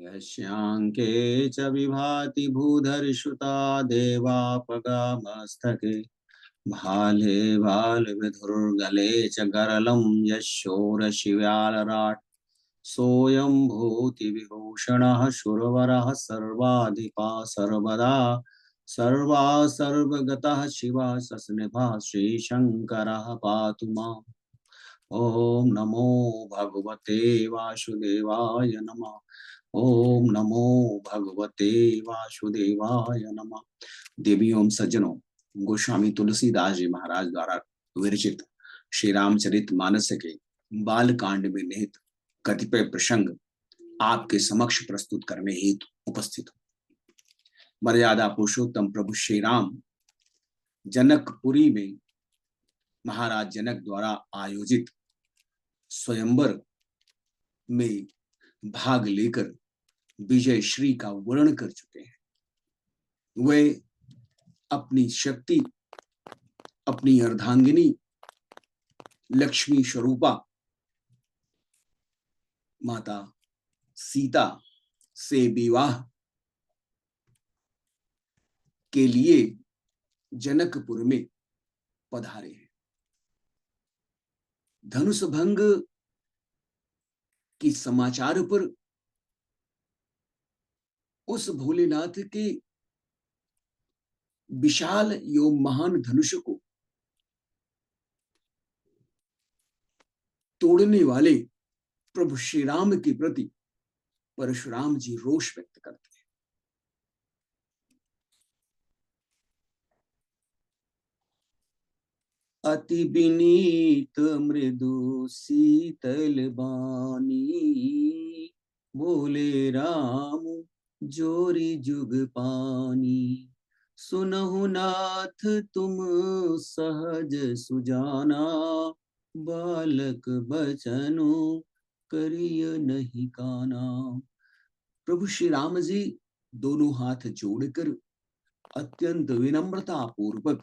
यस्यांके च विभाति भूधर्षुता देवापगामस्तके भाले भालविधुर्गले च गरलं यशोरशिव्यालराट् सोऽयं भूतिविभूषणः शूरवरः सर्वाधिपा सर्वदा सर्वा सर्वगतः शिवः सस्निभः श्रीशङ्करः पातु माम्। ओम नमो भगवते वासुदेवाय नमः। ओम नमो भगवते वासुदेवाय नमः। देवियों सज्जनों, गोस्वामी तुलसीदास जी महाराज द्वारा विरचित श्री रामचरित मानस के बाल कांड में निहित कतिपय प्रसंग आपके समक्ष प्रस्तुत करने हेतु उपस्थित हूं। मर्यादा पुरुषोत्तम प्रभु श्री राम जनकपुरी में महाराज जनक द्वारा आयोजित स्वयंवर में भाग लेकर विजय श्री का वर्णन कर चुके हैं। वे अपनी शक्ति, अपनी अर्धांगिनी लक्ष्मी स्वरूपा माता सीता से विवाह के लिए जनकपुर में पधारे हैं। धनुष भंग की समाचार पर उस भोलेनाथ के विशाल एवं महान धनुष को तोड़ने वाले प्रभु श्री राम के प्रति परशुराम जी रोष व्यक्त करते हैं। अति विनीत मृदु शीतल बानी बोले राम जोरी जुग पानी। सुनहु नाथ तुम सहज सुजाना बालक बचनु करिय नहीं काना। प्रभु श्री राम जी दोनों हाथ जोड़कर अत्यंत विनम्रता पूर्वक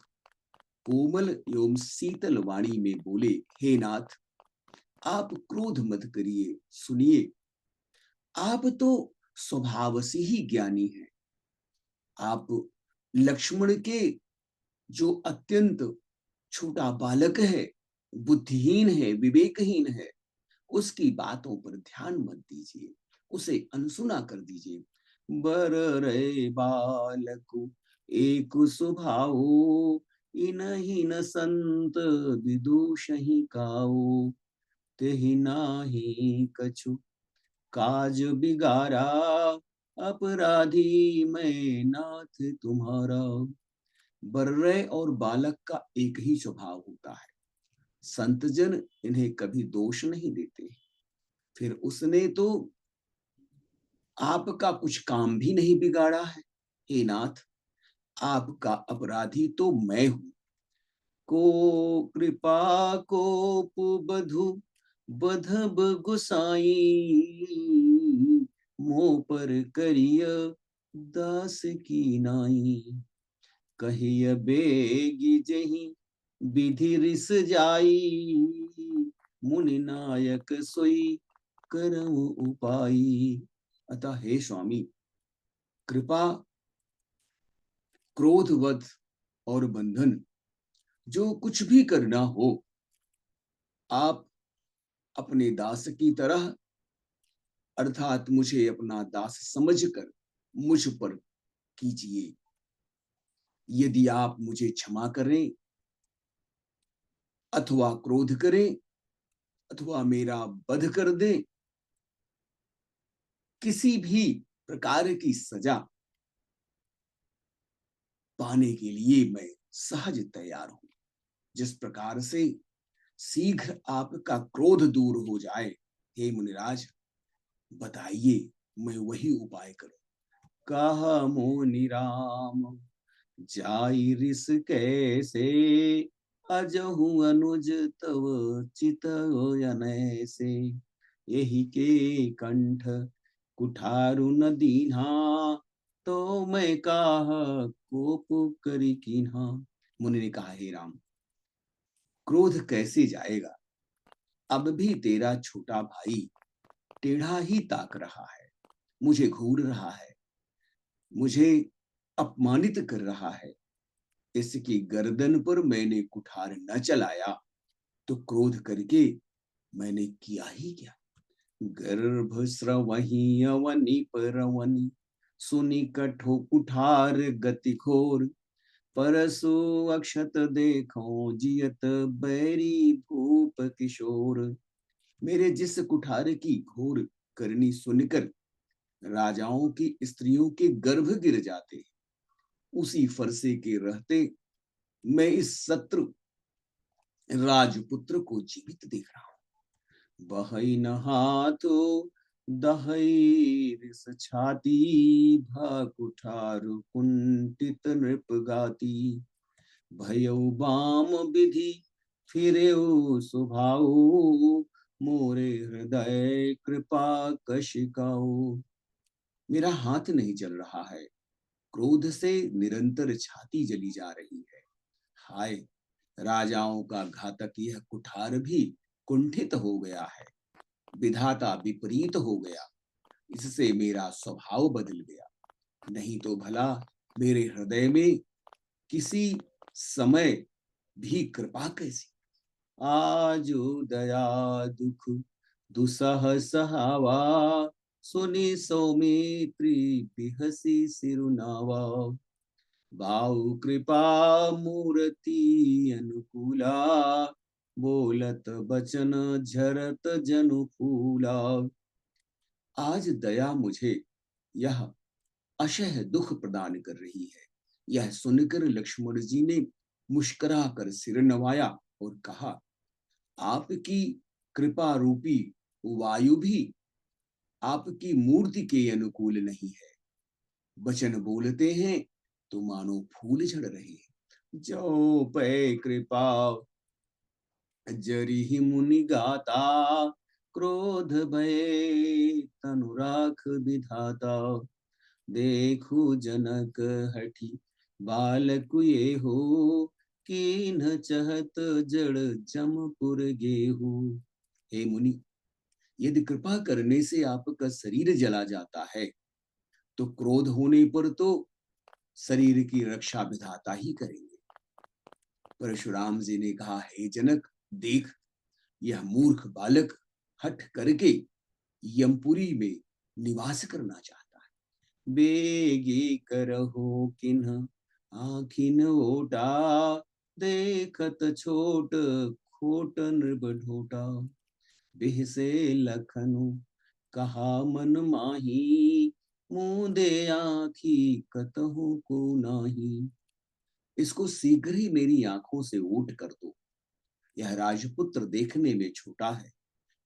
कोमल एवं शीतल वाणी में बोले, हे नाथ, आप क्रोध मत करिए, सुनिए। आप तो स्वभाव से ही ज्ञानी हैं। आप लक्ष्मण के जो अत्यंत छोटा बालक है, बुद्धिहीन है, विवेकहीन है, उसकी बातों पर ध्यान मत दीजिए, उसे अनसुना कर दीजिए। बर रे बालक एक स्वभाव इनहि न संत विदुषहि काऊ। तेहि नाही कछु काज बिगारा अपराधी मैं नाथ तुम्हारा। बर्रे और बालक का एक ही स्वभाव होता है, संतजन इन्हें कभी दोष नहीं देते। फिर उसने तो आपका कुछ काम भी नहीं बिगाड़ा है। हे नाथ, आपका अपराधी तो मैं हूं। को कृपा को बधु बधब गुसाई मोह पर करिय दास की नाई। कहिय बेगी जही विधि रिस जाई मुनि नायक सोई करम उपाई। अतः हे स्वामी, कृपा, क्रोधवध और बंधन जो कुछ भी करना हो, आप अपने दास की तरह अर्थात मुझे अपना दास समझकर मुझ पर कीजिए। यदि आप मुझे क्षमा करें अथवा क्रोध करें अथवा मेरा वध कर दें, किसी भी प्रकार की सजा पाने के लिए मैं सहज तैयार हूं। जिस प्रकार से शीघ्र आपका क्रोध दूर हो जाए, हे मुनिराज, बताइए, मैं वही उपाय करूं। कहा मुनि राम जाई रिस कैसे अजहु अनुज तव चितवयनैसे। यही के कंठ कुठारु न दीन्हा तो मैं काहा कोप करी कीन्हा। मुनि ने कहा, हे राम, क्रोध कैसे जाएगा? अब भी तेरा छोटा भाई टेढ़ा ही ताक रहा है। मुझे घूर रहा है, मुझे अपमानित कर रहा है। इसकी गर्दन पर मैंने कुठार न चलाया तो क्रोध करके मैंने किया ही क्या। गर्भ स्रवही अवनि परवनि, सुनि कठो कुठार गति घोर। परसु अक्षत देखो जियत बैरी भूप किशोर। मेरे जिस कुठार की घोर करनी सुनकर राजाओं की स्त्रियों के गर्भ गिर जाते, उसी फरसे के रहते मैं इस शत्रु राजपुत्र को जीवित देख रहा हूं। बहई न हाथो दहई रिस छाती, भा कुठार कुंठित नृप गाती। भयो बाम विधि फिरेउ सुभाऊ, मोरे हृदय कृपा कशिकाऊ। मेरा हाथ नहीं चल रहा है, क्रोध से निरंतर छाती जली जा रही है। हाय, राजाओं का घातक यह कुठार भी कुंठित हो गया है, विधाता विपरीत हो गया, इससे मेरा स्वभाव बदल गया। नहीं तो भला मेरे हृदय में किसी समय भी कृपा कैसी। आजो दया दुख दुसह सहावा, सुनि सौमित्री बिहसी सिरुनावा। बाऊ कृपा मूर्ति अनुकूला, बोलत बचन झरत जनु फूला। आज दया मुझे यह अशह दुख प्रदान कर रही है। यह सुनकर लक्ष्मण जी ने मुस्कुरा कर सिर नवाया और कहा, आपकी कृपा रूपी वायु भी आपकी मूर्ति के अनुकूल नहीं है। वचन बोलते हैं तो मानो फूल झड़ रहे हैं। जो पै कृपा जरी मुनि गाता, क्रोध भय तनु राख विधाता। देखो जनक हठी बालक ये हो, कीन्ह चहत जड़ जमपुर गेहू। हे मुनि, यदि कृपा करने से आपका शरीर जला जाता है तो क्रोध होने पर तो शरीर की रक्षा विधाता ही करेंगे। परशुराम जी ने कहा, हे जनक, देख, यह मूर्ख बालक हठ करके यमपुरी में निवास करना चाहता है। बेगी करहो किन्ह आखिन ओटा, देखत छोट खोट नृप ढोटा। बिहसे लखनु कहा मन माही, मूंदे आखी कतहु को नाही। इसको शीघ्र ही मेरी आंखों से ऊट कर दो। यह राजपुत्र देखने में छोटा है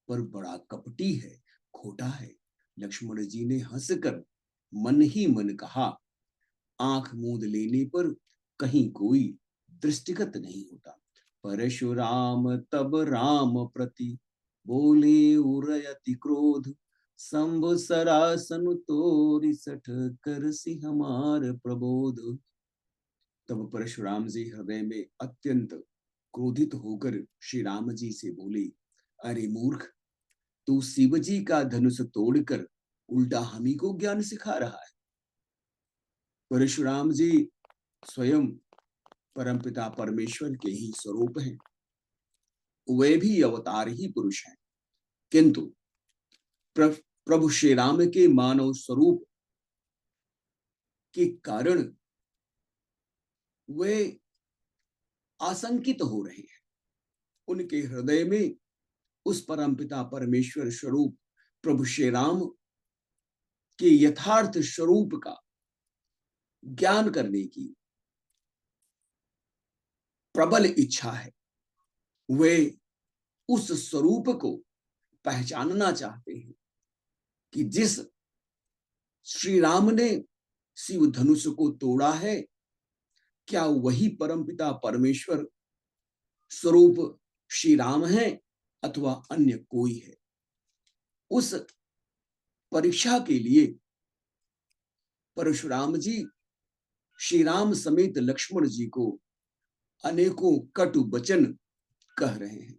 पर बड़ा कपटी है, खोटा है। लक्ष्मण जी ने हंसकर मन ही मन कहा, आंख मूंद लेने पर कहीं कोई दृष्टिगत नहीं होता। परशुराम तब राम प्रति बोले उरयति क्रोध, शंभु सरासन तोरि सठ करसि हमार प्रबोध। तब परशुराम जी हृदय में अत्यंत क्रोधित होकर श्री राम जी से बोले, अरे मूर्ख, तू शिव जी का धनुष तोड़कर उल्टा हम ही को ज्ञान सिखा रहा है। परशुराम जी स्वयं परमपिता परमेश्वर के ही स्वरूप हैं, वे भी अवतार ही पुरुष हैं, किंतु प्रभु श्री राम के मानव स्वरूप के कारण वे आशंकित हो रहे हैं। उनके हृदय में उस परमपिता परमेश्वर स्वरूप प्रभु श्री राम के यथार्थ स्वरूप का ज्ञान करने की प्रबल इच्छा है। वे उस स्वरूप को पहचानना चाहते हैं कि जिस श्री राम ने शिव धनुष को तोड़ा है, क्या वही परमपिता परमेश्वर स्वरूप श्री राम है अथवा अन्य कोई है। उस परीक्षा के लिए परशुराम जी श्री राम समेत लक्ष्मण जी को अनेकों कटु वचन कह रहे हैं।